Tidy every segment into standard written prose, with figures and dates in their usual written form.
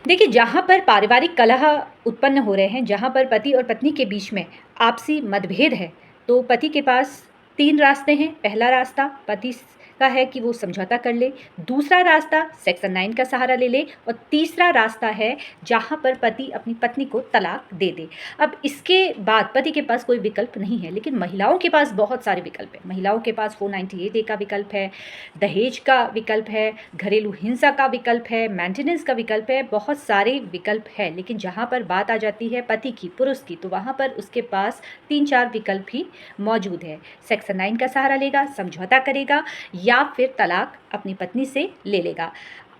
देखिए, जहाँ पर पारिवारिक कलह उत्पन्न हो रहे हैं, जहाँ पर पति और पत्नी के बीच में आपसी मतभेद है, तो पति के पास 3 रास्ते हैं। पहला रास्ता पति का है कि वो समझौता कर ले, दूसरा रास्ता सेक्शन 9 का सहारा ले ले और तीसरा रास्ता है जहाँ पर पति अपनी पत्नी को तलाक दे दे। अब इसके बाद पति के पास कोई विकल्प नहीं है, लेकिन महिलाओं के पास बहुत सारे विकल्प हैं। महिलाओं के पास 498 ए का विकल्प है, दहेज का विकल्प है, घरेलू हिंसा का विकल्प है, मेंटेनेंस का विकल्प है, बहुत सारे विकल्प है। लेकिन जहाँ पर बात आ जाती है पति की, पुरुष की, तो वहाँ पर उसके पास 3-4 विकल्प ही मौजूद है। सेक्शन 9 का सहारा लेगा, समझौता करेगा या फिर तलाक अपनी पत्नी से ले लेगा।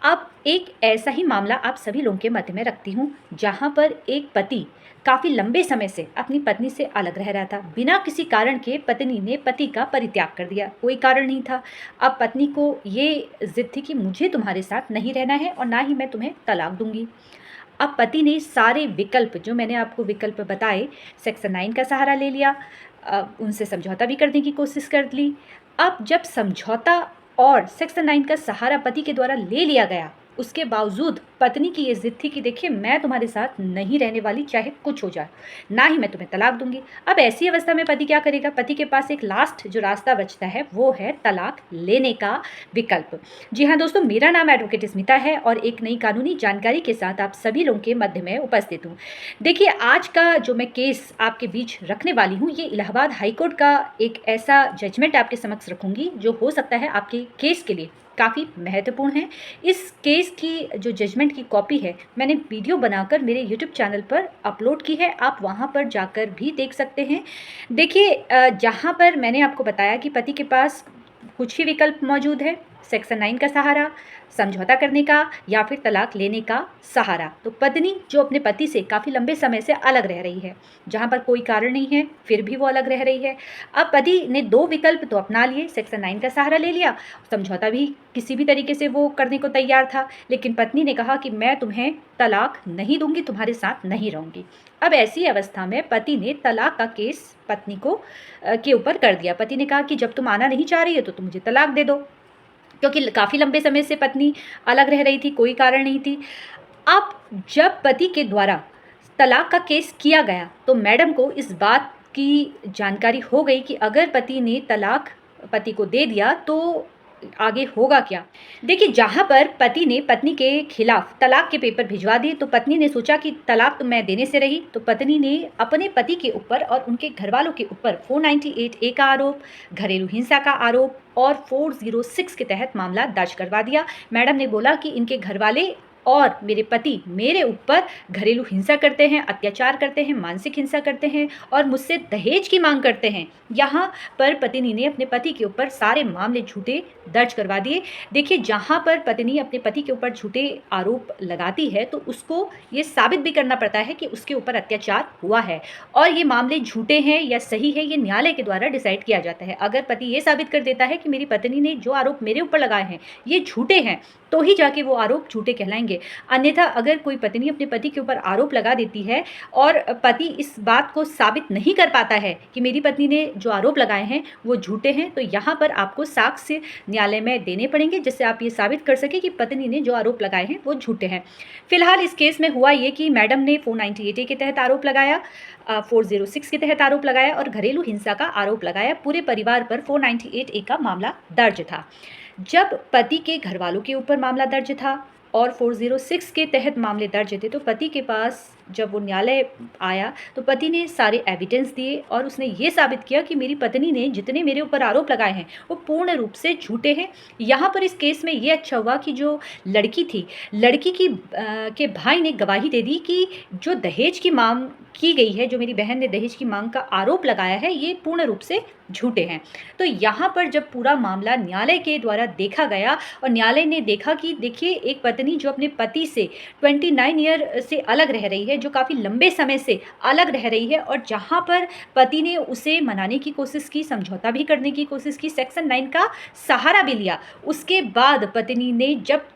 अब एक ऐसा ही मामला आप सभी लोगों के मध्य में रखती हूँ, जहाँ पर एक पति काफ़ी लंबे समय से अपनी पत्नी से अलग रह रहा था। बिना किसी कारण के पत्नी ने पति का परित्याग कर दिया, कोई कारण नहीं था। अब पत्नी को ये ज़िद थी कि मुझे तुम्हारे साथ नहीं रहना है और ना ही मैं तुम्हें तलाक दूंगी। अब पति ने सारे विकल्प, जो मैंने आपको विकल्प बताए, सेक्शन 9 का सहारा ले लिया, उनसे समझौता भी करने की कोशिश कर ली। अब जब समझौता और सेक्शन 9 का सहारा पति के द्वारा ले लिया गया, उसके बावजूद पत्नी की ये ज़िद थी कि देखिए, मैं तुम्हारे साथ नहीं रहने वाली, चाहे कुछ हो जाए, ना ही मैं तुम्हें तलाक दूंगी। अब ऐसी अवस्था में पति क्या करेगा? पति के पास एक लास्ट जो रास्ता बचता है वो है तलाक लेने का विकल्प। जी हाँ दोस्तों, मेरा नाम एडवोकेट स्मिता है और एक नई कानूनी जानकारी के साथ आप सभी लोगों के मध्य में उपस्थित हूँ। देखिए, आज का जो मैं केस आपके बीच रखने वाली हूँ, ये इलाहाबाद हाईकोर्ट का एक ऐसा जजमेंट आपके समक्ष रखूँगी जो हो सकता है आपके केस के लिए काफ़ी महत्वपूर्ण है। इस केस की जो जजमेंट की कॉपी है, मैंने वीडियो बनाकर मेरे यूट्यूब चैनल पर अपलोड की है, आप वहाँ पर जाकर भी देख सकते हैं। देखिए, जहाँ पर मैंने आपको बताया कि पति के पास कुछ ही विकल्प मौजूद है, सेक्शन 9 का सहारा, समझौता करने का या फिर तलाक लेने का सहारा। तो पत्नी जो अपने पति से काफ़ी लंबे समय से अलग रह रही है, जहाँ पर कोई कारण नहीं है, फिर भी वो अलग रह रही है। अब पति ने 2 विकल्प तो अपना लिए, सेक्शन 9 का सहारा ले लिया, समझौता भी किसी भी तरीके से वो करने को तैयार था, लेकिन पत्नी ने कहा कि मैं तुम्हें तलाक नहीं दूंगी, तुम्हारे साथ नहीं रहूंगी। अब ऐसी अवस्था में पति ने तलाक का केस पत्नी को के ऊपर कर दिया। पति ने कहा कि जब तुम आना नहीं चाह रही हो तो तुम मुझे तलाक दे दो, क्योंकि काफ़ी लंबे समय से पत्नी अलग रह रही थी, कोई कारण नहीं थी। अब जब पति के द्वारा तलाक का केस किया गया तो मैडम को इस बात की जानकारी हो गई कि अगर पति ने तलाक पति को दे दिया तो आगे होगा क्या। देखिए, जहाँ पर पति ने पत्नी के खिलाफ तलाक के पेपर भिजवा दिए तो पत्नी ने सोचा कि तलाक तो मैं देने से रही, तो पत्नी ने अपने पति के ऊपर और उनके घर वालों के ऊपर 498 ए का आरोप, घरेलू हिंसा का आरोप और 406 के तहत मामला दर्ज करवा दिया। मैडम ने बोला कि इनके घर वाले और मेरे पति मेरे ऊपर घरेलू हिंसा करते हैं, अत्याचार करते हैं, मानसिक हिंसा करते हैं और मुझसे दहेज की मांग करते हैं। यहाँ पर पत्नी ने अपने पति के ऊपर सारे मामले झूठे दर्ज करवा दिए। देखिए, जहाँ पर पत्नी अपने पति के ऊपर झूठे आरोप लगाती है तो उसको ये साबित भी करना पड़ता है कि उसके ऊपर अत्याचार हुआ है और ये मामले झूठे हैं या सही है, ये न्यायालय के द्वारा डिसाइड किया जाता है। अगर पति ये साबित कर देता है कि मेरी पत्नी ने जो आरोप मेरे ऊपर लगाए हैं ये झूठे हैं, तो ही जाके वो आरोप झूठे कहलाएंगे। अन्यथा अगर कोई पत्नी अपने पति के ऊपर आरोप लगा देती है और पति इस बात को साबित नहीं कर पाता है कि मेरी पत्नी ने जो आरोप लगाए हैं वो झूठे हैं, तो यहाँ पर आपको साक्ष्य न्यायालय में देने पड़ेंगे जिससे आप ये साबित कर सके कि पत्नी ने जो आरोप लगाए हैं वो झूठे हैं। फिलहाल इस केस में हुआ ये कि मैडम ने 498 ए के तहत आरोप लगाया, 406 के तहत आरोप लगाया और घरेलू हिंसा का आरोप लगाया। पूरे परिवार पर 498 ए का मामला दर्ज था। जब पति के घर वालों के ऊपर मामला दर्ज था और 406 के तहत मामले दर्ज थे, तो पति के पास जब वो न्यायालय आया तो पति ने सारे एविडेंस दिए और उसने ये साबित किया कि मेरी पत्नी ने जितने मेरे ऊपर आरोप लगाए हैं वो पूर्ण रूप से झूठे हैं। यहाँ पर इस केस में ये अच्छा हुआ कि जो लड़की थी, लड़की की के भाई ने गवाही दे दी कि जो दहेज की मांग की गई है, जो मेरी बहन ने दहेज की मांग का आरोप लगाया है, ये पूर्ण रूप से झूठे हैं। तो यहाँ पर जब पूरा मामला न्यायालय के द्वारा देखा गया और न्यायालय ने देखा कि देखिए, एक पत्नी जो अपने पति से 29 ईयर से अलग रह रही है, जो काफ़ी लंबे समय से अलग रह रही है और जहाँ पर पति ने उसे मनाने की कोशिश की, समझौता भी करने की कोशिश की, सेक्शन 9 का सहारा भी लिया, उसके बाद पत्नी ने जब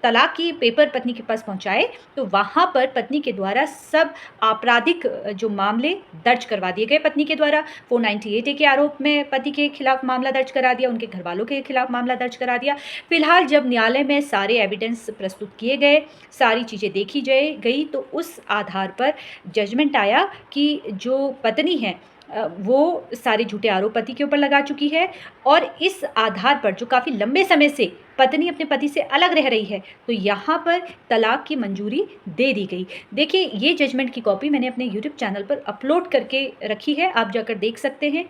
तलाक की पेपर पत्नी के पास पहुँचाए तो वहाँ पर पत्नी के द्वारा सब आपराधिक जो मामले दर्ज करवा दिए गए पत्नी के द्वारा। 498 ए के आरोप में पति के खिलाफ मामला दर्ज करा दिया, उनके घरवालों के खिलाफ मामला दर्ज करा दिया। फिलहाल जब न्यायालय में सारे एविडेंस प्रस्तुत किए गए, सारी चीज़ें देखी गई तो उस आधार पर जजमेंट आया कि जो पत्नी है वो सारे झूठे आरोप पति के ऊपर लगा चुकी है और इस आधार पर जो काफ़ी लंबे समय से पत्नी अपने पति से अलग रह रही है तो यहाँ पर तलाक की मंजूरी दे दी गई। देखिए, ये जजमेंट की कॉपी मैंने अपने यूट्यूब चैनल पर अपलोड करके रखी है, आप जाकर देख सकते हैं।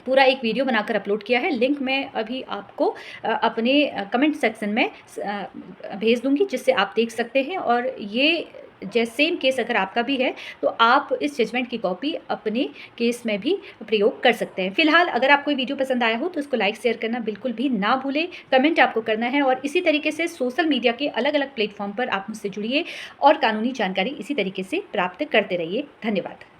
पूरा एक वीडियो बनाकर अपलोड किया है, लिंक मैं अभी आपको अपने कमेंट सेक्शन में भेज दूँगी, जिससे आप देख सकते हैं। और ये सेम केस अगर आपका भी है तो आप इस जजमेंट की कॉपी अपने केस में भी प्रयोग कर सकते हैं। फिलहाल अगर आपको ये वीडियो पसंद आया हो तो इसको लाइक शेयर करना बिल्कुल भी ना भूलें, कमेंट आपको करना है और इसी तरीके से सोशल मीडिया के अलग अलग प्लेटफॉर्म पर आप मुझसे जुड़िए और कानूनी जानकारी इसी तरीके से प्राप्त करते रहिए। धन्यवाद।